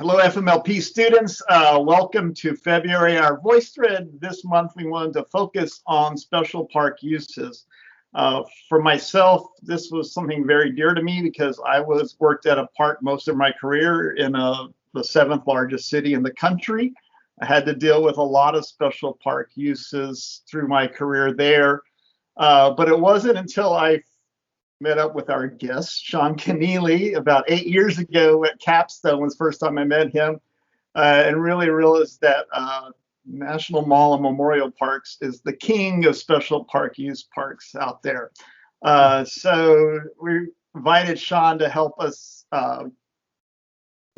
Hello, FMLP students. Welcome to February, our VoiceThread. This month, we wanted to focus on special park uses. For myself, this was something very dear to me because I worked at a park most of my career in the seventh largest city in the country. I had to deal with a lot of special park uses through my career there. But it wasn't until I met up with our guest, Sean Kennealy, about 8 years ago at Capstone was the first time I met him, and really realized that National Mall and Memorial Parks is the king of special park use parks out there. So we invited Sean to help us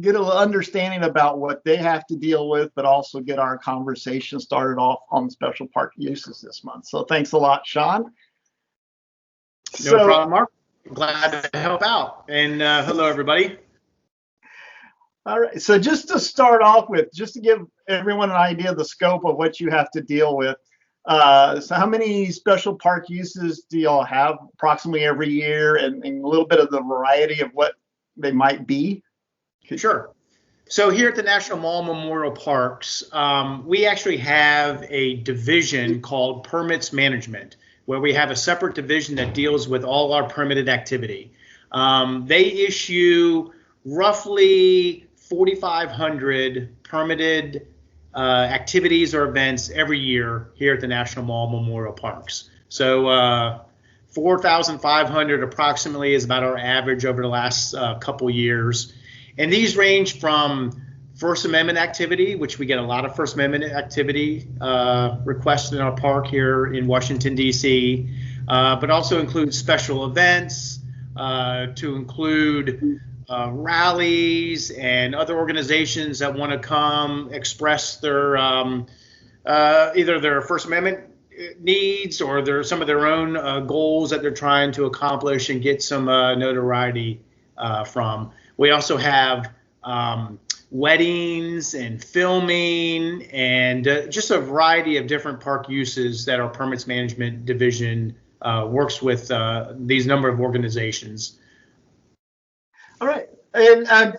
get an understanding about what they have to deal with, but also get our conversation started off on special park uses this month. So thanks a lot, Sean. No problem, Mark. I'm glad to help out. And hello, everybody. All right. So just to start off with, just to give everyone an idea of the scope of what you have to deal with. So how many special park uses do y'all have approximately every year, and a little bit of the variety of what they might be? Sure. So here at the National Mall Memorial Parks, we actually have a division called Permits Management, where we have a separate division that deals with all our permitted activity. They issue roughly 4,500 permitted activities or events every year here at the National Mall Memorial Parks. So 4,500 approximately is about our average over the last couple years. And these range from First Amendment activity, which we get a lot of First Amendment activity requests in our park here in Washington, D.C., but also includes special events, to include rallies and other organizations that want to come express their either their First Amendment needs or some of their own goals that they're trying to accomplish and get some notoriety from. We also have weddings and filming and just a variety of different park uses that our Permits Management Division works with these number of organizations. All right. And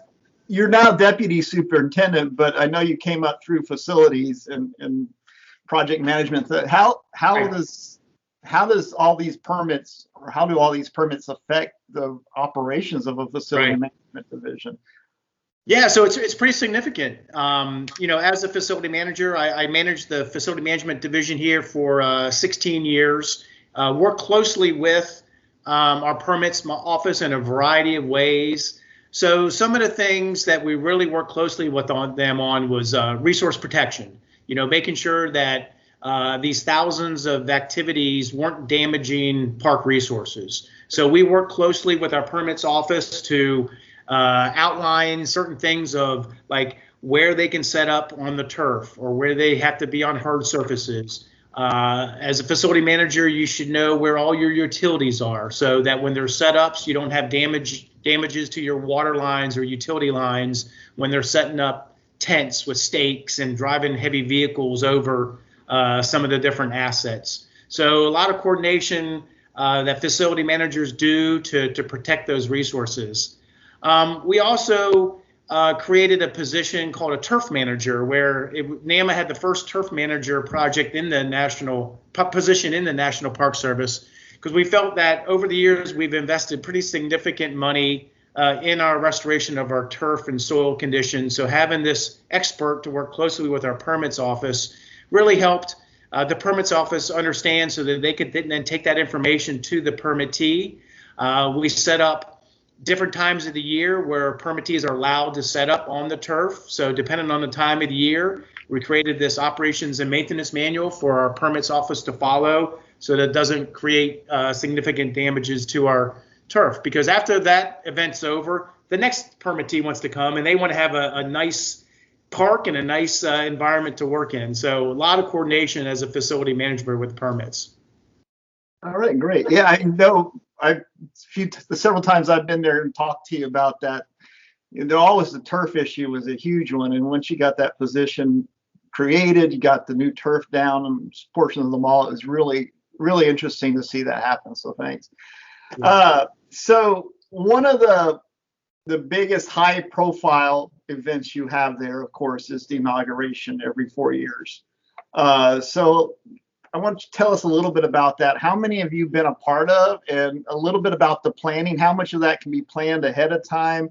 you're now Deputy Superintendent, but I know you came up through facilities and project management. How does all these permits, or how do all these permits affect the operations of a facility management division? Yeah, so it's pretty significant. As a facility manager, I managed the facility management division here for 16 years. Work closely with our permits office in a variety of ways. So some of the things that we really worked closely with them on was resource protection. Making sure that these thousands of activities weren't damaging park resources. So we work closely with our permits office to outline certain things of like where they can set up on the turf or where they have to be on hard surfaces. As a facility manager, you should know where all your utilities are so that when there's setups, you don't have damages to your water lines or utility lines when they're setting up tents with stakes and driving heavy vehicles over some of the different assets. So a lot of coordination that facility managers do to protect those resources. We also created a position called a turf manager, where NAMA had the first turf manager project in the national position in the National Park Service, because we felt that over the years we've invested pretty significant money in our restoration of our turf and soil conditions. So having this expert to work closely with our permits office really helped the permits office understand so that they could then take that information to the permittee. We set up different times of the year where permittees are allowed to set up on the turf. So depending on the time of the year, we created this operations and maintenance manual for our permits office to follow so that it doesn't create significant damages to our turf. Because after that event's over, the next permittee wants to come and they want to have a nice park and a nice environment to work in. So a lot of coordination as a facility manager with permits. All right, great. Yeah, I know. Several times I've been there and talked to you about that. Always the turf issue was a huge one, and once you got that position created, you got the new turf down and portions of the mall. It was really, really interesting to see that happen. So thanks. So one of the biggest high-profile events you have there, of course, is the inauguration every 4 years. So I want you to tell us a little bit about that. How many have you been a part of, and a little bit about the planning? How much of that can be planned ahead of time?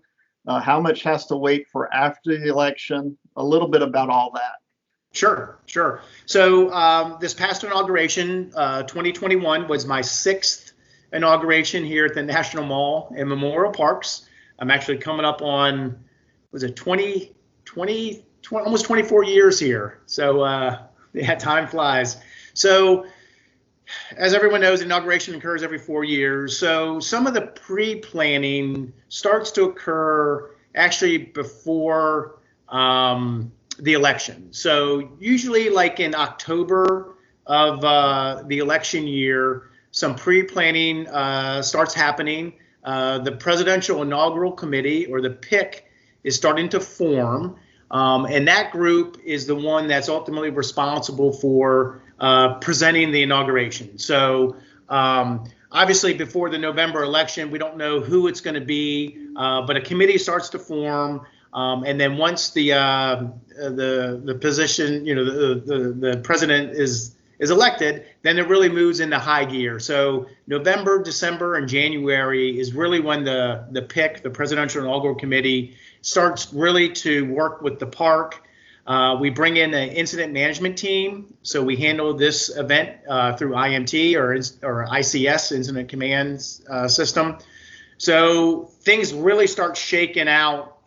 How much has to wait for after the election? A little bit about all that. Sure. So this past inauguration, 2021, was my 6th inauguration here at the National Mall and Memorial Parks. I'm actually coming up on, was it 20, almost 24 years here. So yeah, time flies. So as everyone knows, inauguration occurs every 4 years. So some of the pre-planning starts to occur actually before the election. So usually like in October of the election year, some pre-planning starts happening. The Presidential Inaugural Committee, or the PIC, is starting to form. And that group is the one that's ultimately responsible for presenting the inauguration. So obviously before the November election, we don't know who it's going to be, but a committee starts to form. And then once the position, the president is elected, then it really moves into high gear. So November, December, and January is really when the PIC, the Presidential Inaugural Committee, starts really to work with the park. We bring in an incident management team. So we handle this event through IMT or ICS, Incident Command System. So things really start shaking out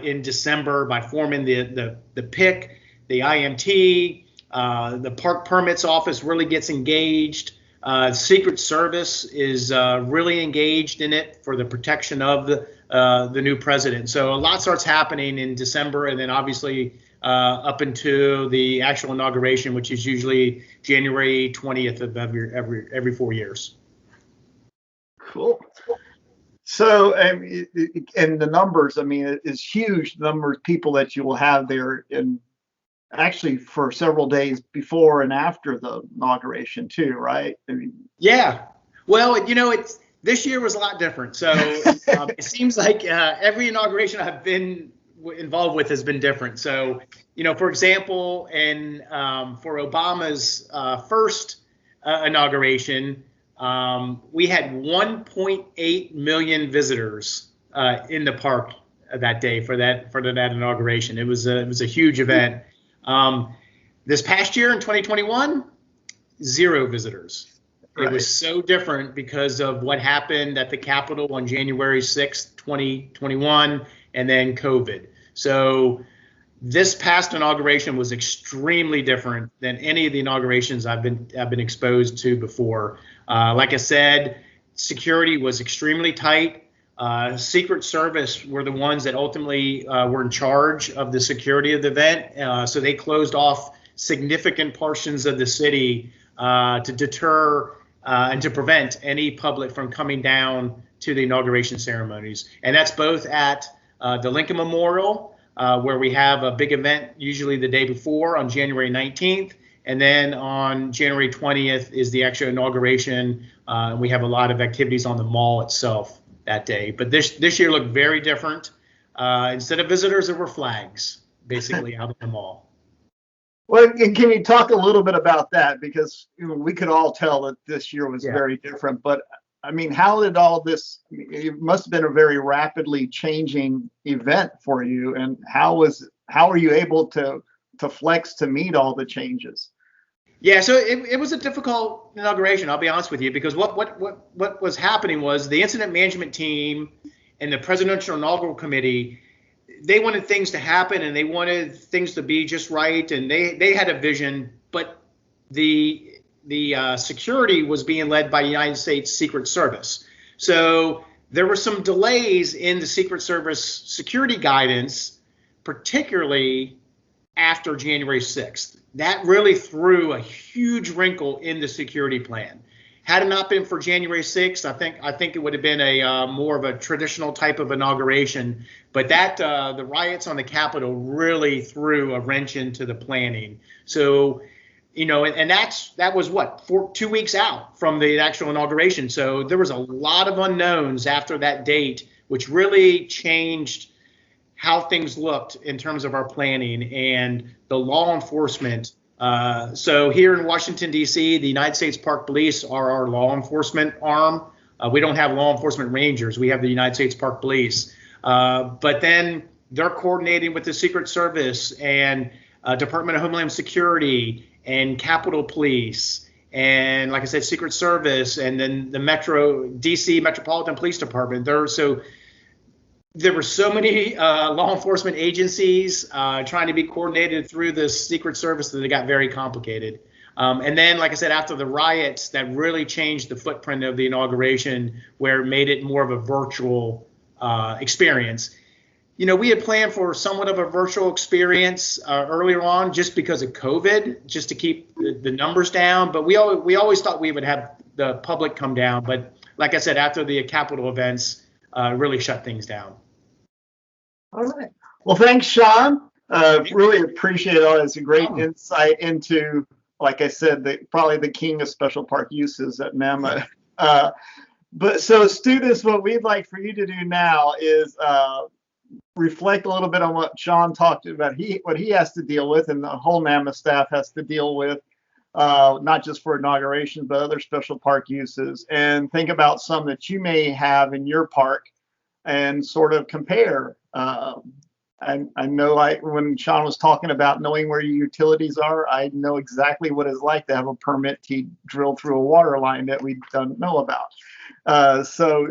in December by forming the PIC, the IMT. The Park Permits Office really gets engaged. Secret Service is really engaged in it for the protection of the new president. So a lot starts happening in December, and then obviously up into the actual inauguration, which is usually January 20th of every 4 years. Cool. So, and the numbers, I mean, it's huge number of people that you will have there, in actually for several days before and after the inauguration too, right? I mean, yeah. Well, it's this year was a lot different. So it seems like every inauguration I've been involved with has been different. So, for example, for Obama's first inauguration, we had 1.8 million visitors in the park that day for that inauguration. It was a huge event. This past year in 2021, 0 visitors. Right. It was so different because of what happened at the Capitol on January 6th, 2021, and then COVID. So this past inauguration was extremely different than any of the inaugurations I've been exposed to before. Like I said, security was extremely tight. Secret Service were the ones that ultimately were in charge of the security of the event. So they closed off significant portions of the city to deter and to prevent any public from coming down to the inauguration ceremonies. And that's both at the Lincoln Memorial, where we have a big event usually the day before on January 19th. And then on January 20th is the actual inauguration. We have a lot of activities on the mall itself that day. But this year looked very different. Instead of visitors, there were flags basically out of the mall. Well, and can you talk a little bit about that? Because we could all tell that this year was very different. But I mean, how did all this? It must have been a very rapidly changing event for you. And how are you able to flex to meet all the changes? Yeah, so it was a difficult inauguration, I'll be honest with you, because what was happening was the incident management team and the Presidential Inaugural Committee, they wanted things to happen and they wanted things to be just right, and they had a vision, but the security was being led by United States Secret Service. So there were some delays in the Secret Service security guidance, particularly after January 6th. That really threw a huge wrinkle in the security plan. Had it not been for January 6th, I think it would have been a more of a traditional type of inauguration. But that the riots on the Capitol really threw a wrench into the planning. So, and that was 2 weeks out from the actual inauguration. So there was a lot of unknowns after that date, which really changed how things looked in terms of our planning and the law enforcement. So here in Washington, D.C., the United States Park Police are our law enforcement arm. We don't have law enforcement rangers. We have the United States Park Police. But then they're coordinating with the Secret Service and Department of Homeland Security and Capitol Police and, like I said, Secret Service, and then the DC Metropolitan Police Department. There were so many law enforcement agencies trying to be coordinated through the Secret Service that it got very complicated. And then, like I said, after the riots, that really changed the footprint of the inauguration, where it made it more of a virtual experience. We had planned for somewhat of a virtual experience earlier on, just because of COVID, just to keep the numbers down. But we always thought we would have the public come down. But like I said, after the Capitol events, really shut things down. All right. Well, thanks, Sean. Really appreciate it. It's a great insight into, like I said, probably the king of special park uses at Mammoth. But so, students, what we'd like for you to do now is reflect a little bit on what Sean talked about, what he has to deal with, and the whole Mammoth staff has to deal with, not just for inauguration, but other special park uses, and think about some that you may have in your park and sort of compare. I know when Sean was talking about knowing where your utilities are, I know exactly what it's like to have a permit to drill through a water line that we don't know about. So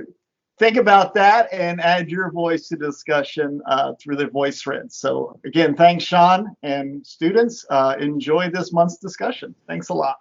think about that and add your voice to discussion through the VoiceThread. So again, thanks, Sean, and students, enjoy this month's discussion. Thanks a lot.